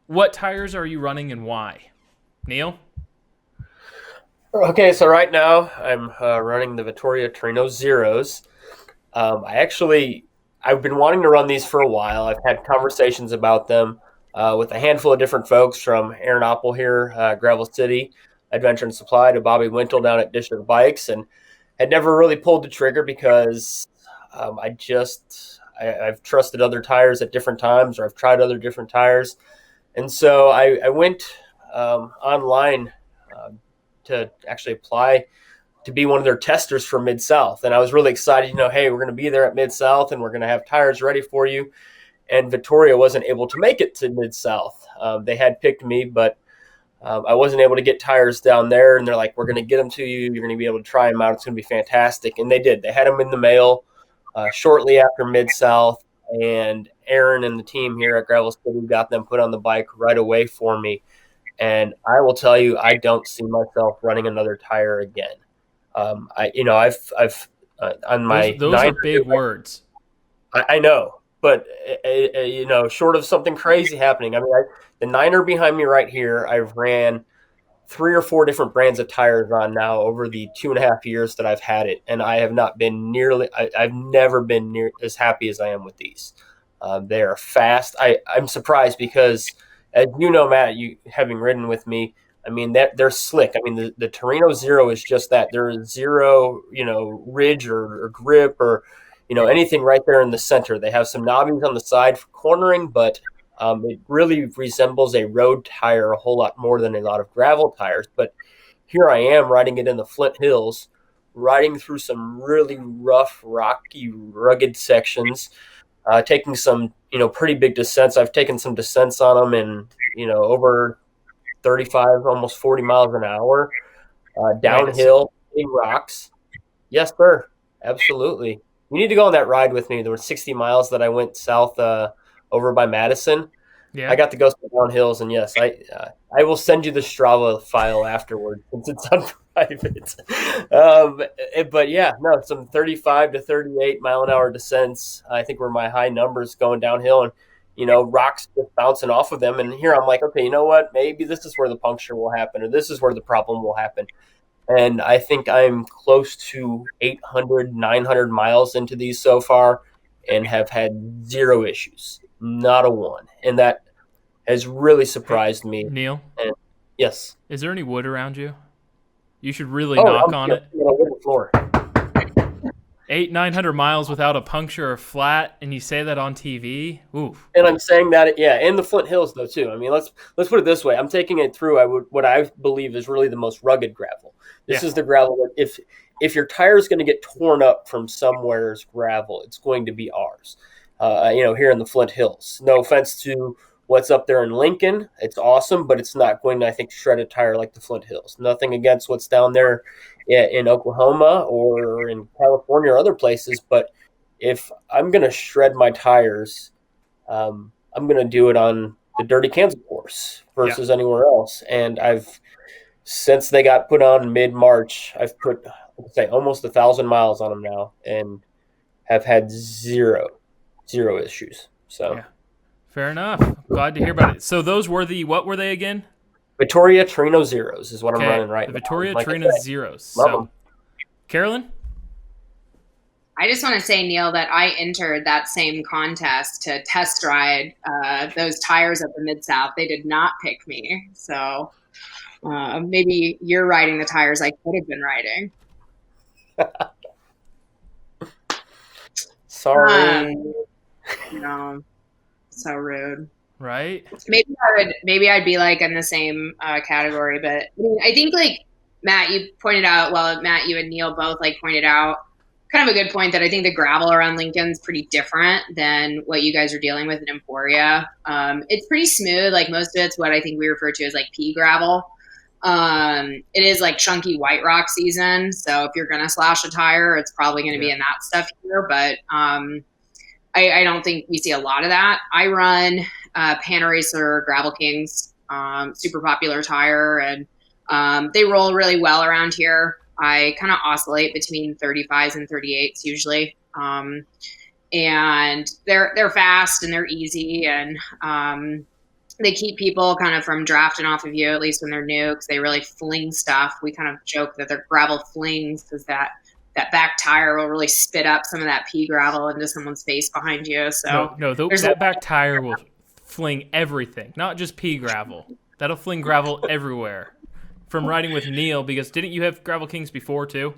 What tires are you running and why? Neil? Okay, so right now I'm running the Vittoria Torino Zeros. I've been wanting to run these for a while. I've had conversations about them with a handful of different folks, from Aaron Oppel here, Gravel City Adventure and Supply, to Bobby Wintle down at District Bikes, and had never really pulled the trigger because I've trusted other tires at different times, or I've tried other different tires. And so I went online to actually apply to be one of their testers for Mid-South. And I was really excited, hey, we're going to be there at Mid-South and we're going to have tires ready for you. And Vittoria wasn't able to make it to Mid-South. They had picked me, but I wasn't able to get tires down there. And they're like, we're going to get them to you. You're going to be able to try them out. It's going to be fantastic. And they did. They had them in the mail shortly after Mid-South. And Aaron and the team here at Gravel City got them put on the bike right away for me. And I will tell you, I don't see myself running another tire again. I've on my those are big words. I know, but short of something crazy happening. I mean, the Niner behind me right here, I've ran 3 or 4 different brands of tires on now over the 2.5 years that I've had it, and I have not been I've never been near as happy as I am with these. They are fast. I'm surprised because, as you know, Matt, you having ridden with me, I mean, they're slick. I mean, the Torino Zero is just that. There is zero, ridge or grip or, anything right there in the center. They have some knobbies on the side for cornering, but it really resembles a road tire a whole lot more than a lot of gravel tires. But here I am riding it in the Flint Hills, riding through some really rough, rocky, rugged sections, taking some, pretty big descents. I've taken some descents on them in, over 35, almost 40 miles an hour, downhill, big rocks. Yes, sir. Absolutely. You need to go on that ride with me. There were 60 miles that I went south over by Madison. Yeah. I got to go down hills, and yes, I will send you the Strava file afterward since it's private. But yeah, no, some 35 to 38 mile an hour descents. I think were my high numbers going downhill, and rocks just bouncing off of them. And here I'm like, okay, you know what? Maybe this is where the puncture will happen, or this is where the problem will happen. And I think I'm close to 800, 900 miles into these so far, and have had zero issues, not a one. And that has really surprised me. Neil? And yes. Is there any wood around you? You should really Oh, knock I'm on it. on a wooden floor. 800-900 miles without a puncture or flat, and you say that on TV? Oof. And I'm saying that, yeah, in the Flint Hills though too. I mean, let's put it this way: I'm taking it through what I believe is really the most rugged gravel. This is the gravel that if your tire is going to get torn up from somewhere's gravel, it's going to be ours. Here in the Flint Hills. No offense to what's up there in Lincoln, it's awesome, but it's not going to, I think, shred a tire like the Flint Hills. Nothing against what's down there in Oklahoma or in California or other places, but if I'm going to shred my tires, I'm going to do it on the Dirty Kansas course versus anywhere else. And since they got put on mid-March, I've put, say, almost 1,000 miles on them now and have had zero issues. So. Yeah. Fair enough. Glad to hear about it. So those were what were they again? Victoria Torino Zeros is what I'm running right now. The Victoria Like Torino Zeros. Love them. Carolyn? I just want to say, Neil, that I entered that same contest to test ride those tires at the Mid-South. They did not pick me. So maybe you're riding the tires I could have been riding. Sorry. No. So rude, right? Maybe I'd be like in the same category, but I think like Matt, you pointed out. Well, Matt, you and Neil both like pointed out kind of a good point that I think the gravel around Lincoln's pretty different than what you guys are dealing with in Emporia. It's pretty smooth. Like most of it's what I think we refer to as like pea gravel. It is like chunky white rock season, so if you're gonna slash a tire, it's probably going to be in that stuff here, but. I don't think we see a lot of that. I run Panaracer Gravel Kings, super popular tire, and they roll really well around here. I kind of oscillate between 35s and 38s usually, and they're fast and they're easy, and they keep people kind of from drafting off of you, at least when they're new, because they really fling stuff. We kind of joke that they're gravel flings because that back tire will really spit up some of that pea gravel into someone's face behind you. So that back tire will fling everything, not just pea gravel. That'll fling gravel everywhere. From riding with Neil, because didn't you have Gravel Kings before too?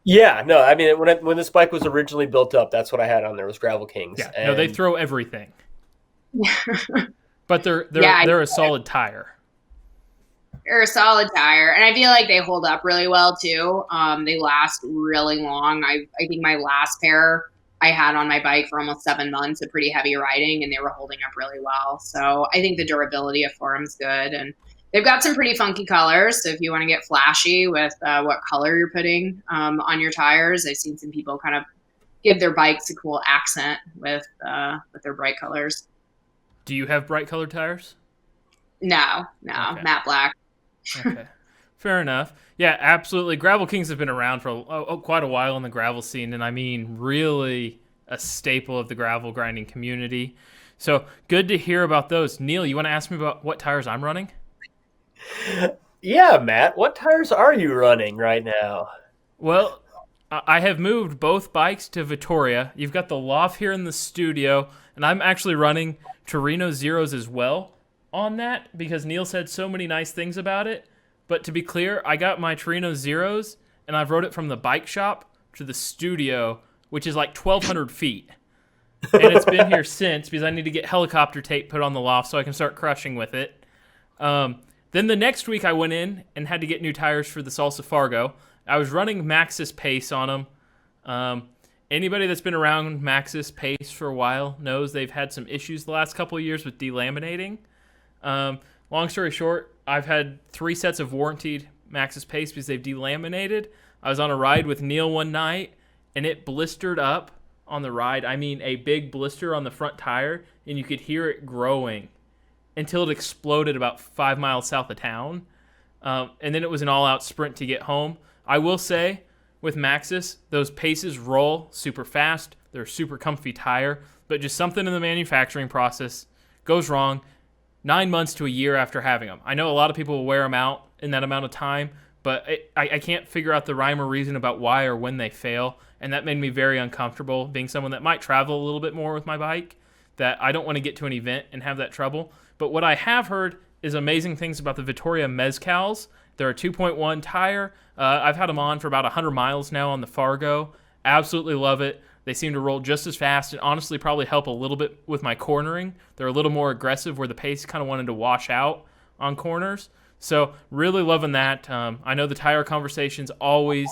Yeah, no, I mean when this bike was originally built up, that's what I had on there was Gravel Kings. Yeah, no, they throw everything. But they're a solid tire. They're a solid tire, and I feel like they hold up really well too. They last really long. I think my last pair I had on my bike for almost 7 months of pretty heavy riding, and they were holding up really well. So I think the durability of Forum's good, and they've got some pretty funky colors. So if you want to get flashy with what color you're putting on your tires, I've seen some people kind of give their bikes a cool accent with their bright colors. Do you have bright colored tires? No, okay. Matte black. Okay, fair enough. Yeah, absolutely. Gravel Kings have been around for quite a while in the gravel scene, and I mean really a staple of the gravel grinding community. So good to hear about those. Neil, you want to ask me about what tires I'm running? Yeah, Matt, what tires are you running right now? Well, I have moved both bikes to Vittoria. You've got the Loft here in the studio, and I'm actually running Torino Zeros as well on that because Neil said so many nice things about it. But to be clear, I got my Torino Zeros, and I've rode it from the bike shop to the studio, which is like 1,200 feet. And it's been here since because I need to get helicopter tape put on the Loft so I can start crushing with it. Then the next week I went in and had to get new tires for the Salsa Fargo. I was running Maxxis Pace on them. Anybody that's been around Maxxis Pace for a while knows they've had some issues the last couple of years with delaminating. Long story short, I've had 3 sets of warranted Maxxis Pace because they've delaminated. I was on a ride with Neil one night, and it blistered up on the ride. I mean, a big blister on the front tire, and you could hear it growing until it exploded about 5 miles south of town. and then it was an all-out sprint to get home. I will say, with Maxxis, those paces roll super fast. They're a super comfy tire, but just something in the manufacturing process goes wrong 9 months to a year after having them. I know a lot of people will wear them out in that amount of time, but I can't figure out the rhyme or reason about why or when they fail, and that made me very uncomfortable, being someone that might travel a little bit more with my bike, that I don't want to get to an event and have that trouble. But what I have heard is amazing things about the Vittoria Mezcals. They're a 2.1 tire. I've had them on for about 100 miles now on the Fargo. Absolutely love it. They seem to roll just as fast and honestly probably help a little bit with my cornering. They're a little more aggressive where the pace kind of wanted to wash out on corners. So really loving that. I know the tire conversation's always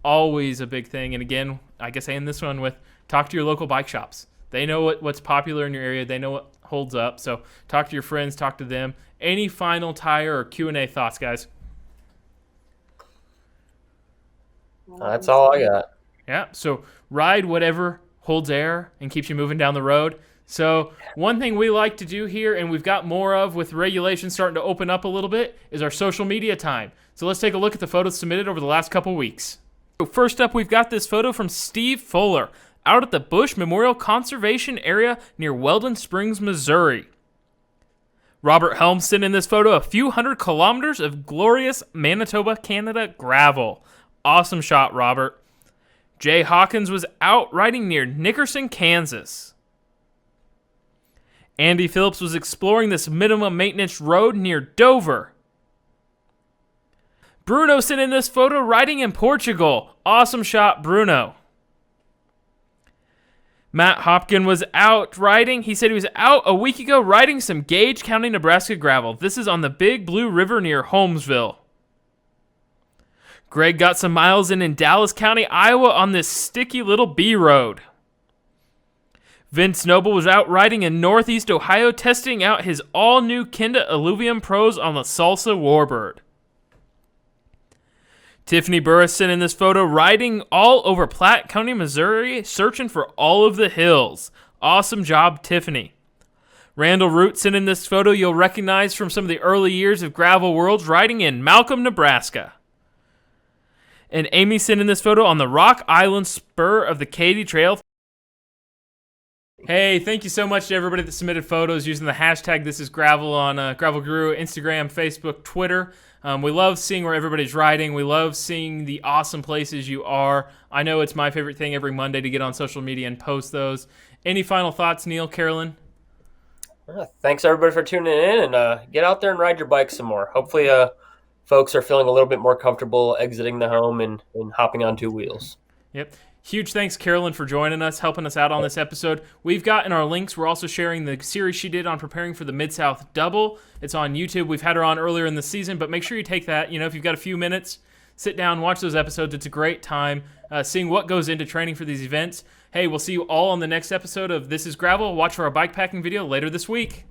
a big thing. And again, I guess I end this one with talk to your local bike shops. They know what's popular in your area. They know what holds up. So talk to your friends, talk to them. Any final tire or Q&A thoughts, guys? That's all I got. Yeah, so ride whatever holds air and keeps you moving down the road. So one thing we like to do here, and we've got more of with regulations starting to open up a little bit, is our social media time. So let's take a look at the photos submitted over the last couple weeks. So first up, we've got this photo from Steve Fuller out at the Bush Memorial Conservation Area near Weldon Springs, Missouri. Robert Helms sent in this photo a few hundred kilometers of glorious Manitoba, Canada gravel. Awesome shot, Robert. Jay Hawkins was out riding near Nickerson, Kansas. Andy Phillips was exploring this minimum maintenance road near Dover. Bruno sent in this photo riding in Portugal. Awesome shot, Bruno. Matt Hopkin was out riding. He said he was out a week ago riding some Gage County, Nebraska gravel. This is on the Big Blue River near Holmesville. Greg got some miles in Dallas County, Iowa on this sticky little B road. Vince Noble was out riding in Northeast Ohio testing out his all-new Kenda Alluvium Pros on the Salsa Warbird. Tiffany Burris sent in this photo riding all over Platte County, Missouri, searching for all of the hills. Awesome job, Tiffany. Randall Root sent in this photo you'll recognize from some of the early years of Gravel Worlds riding in Malcolm, Nebraska. And Amy sent in this photo on the Rock Island spur of the Katy Trail. Hey, thank you so much to everybody that submitted photos using the hashtag #ThisIsGravel on Gravel Guru, Instagram, Facebook, Twitter. We love seeing where everybody's riding. We love seeing the awesome places you are. I know it's my favorite thing every Monday to get on social media and post those. Any final thoughts, Neil, Carolyn? Thanks, everybody, for tuning in, and get out there and ride your bike some more. Hopefully, folks are feeling a little bit more comfortable exiting the home and hopping on two wheels. Yep. Huge thanks, Carolyn, for joining us, helping us out on this episode. We've got in our links, we're also sharing the series she did on preparing for the Mid-South Double. It's on YouTube. We've had her on earlier in the season, but make sure you take that. If you've got a few minutes, sit down, watch those episodes. It's a great time seeing what goes into training for these events. Hey, we'll see you all on the next episode of This is Gravel. Watch for our bikepacking video later this week.